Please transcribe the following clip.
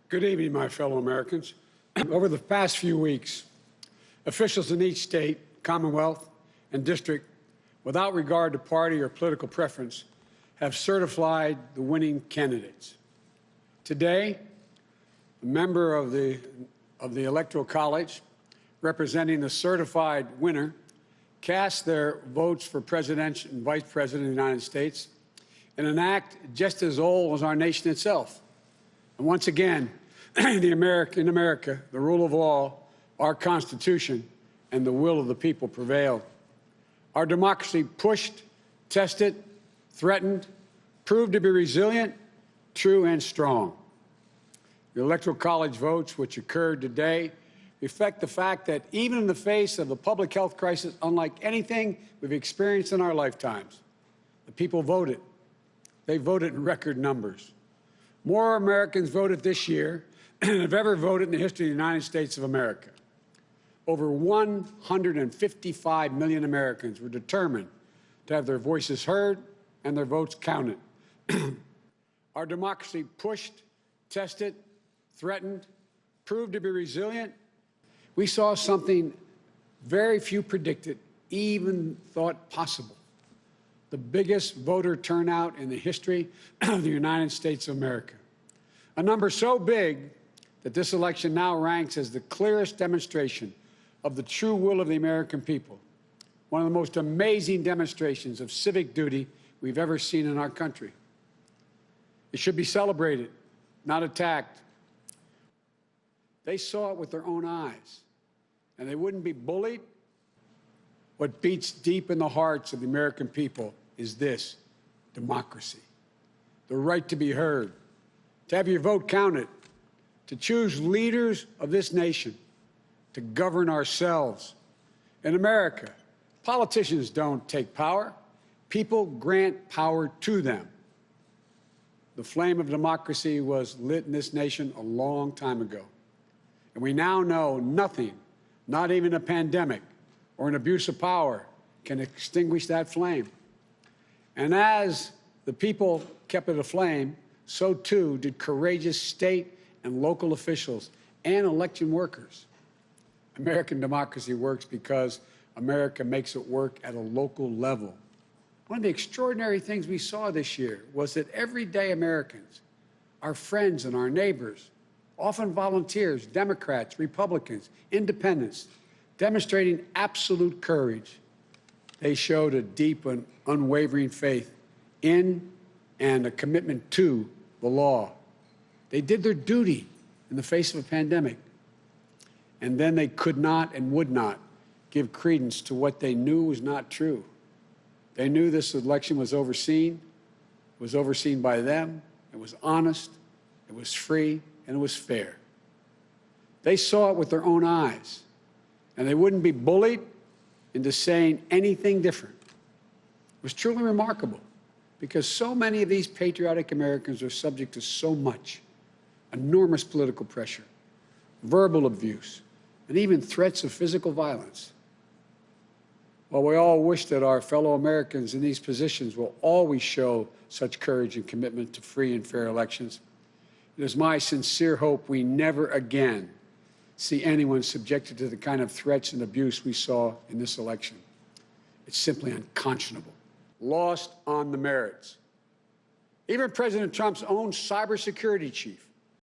Good evening, my fellow Americans. Over the past few weeks, officials in each state, commonwealth, and district, without regard to party or political preference, have certified the winning candidates. Today, a member of the Electoral College, representing the certified winner, cast their votes for President and Vice President of the United States in an act just as old as our nation itself. And once again, in America, the rule of law, our Constitution, and the will of the people prevailed. Our democracy pushed, tested, threatened, proved to be resilient, true, and strong. The Electoral College votes, which occurred today, reflect the fact that even in the face of a public health crisis unlike anything we've experienced in our lifetimes, the people voted. They voted in record numbers. More Americans voted this year than have ever voted in the history of the United States of America. Over 155 million Americans were determined to have their voices heard and their votes counted. Our democracy pushed, tested, threatened, proved to be resilient. We saw something very few predicted, even thought possible. The biggest voter turnout in the history of the United States of America. A number so big that this election now ranks as the clearest demonstration of the true will of the American people. One of the most amazing demonstrations of civic duty we've ever seen in our country. It should be celebrated, not attacked. They saw it with their own eyes, and they wouldn't be bullied. What beats deep in the hearts of the American people is this: democracy, the right to be heard, to have your vote counted, to choose leaders of this nation, to govern ourselves. In America, politicians don't take power. People grant power to them. The flame of democracy was lit in this nation a long time ago. And we now know nothing, not even a pandemic or an abuse of power, can extinguish that flame. And as the people kept it aflame, so too did courageous state and local officials and election workers. American democracy works because America makes it work at a local level. One of the extraordinary things we saw this year was that everyday Americans, our friends and our neighbors, often volunteers, Democrats, Republicans, independents, demonstrating absolute courage. They showed a deep and unwavering faith in and a commitment to the law. They did their duty in the face of a pandemic. And then they could not and would not give credence to what they knew was not true. They knew this election was overseen by them, it was honest, it was free, and it was fair. They saw it with their own eyes, and they wouldn't be bullied into saying anything different. It was truly remarkable, because so many of these patriotic Americans are subject to so much, enormous political pressure, verbal abuse, and even threats of physical violence. While we all wish that our fellow Americans in these positions will always show such courage and commitment to free and fair elections, it is my sincere hope we never again see anyone subjected to the kind of threats and abuse we saw in this election. It's simply unconscionable. Lost on the merits. Even President Trump's own cybersecurity chief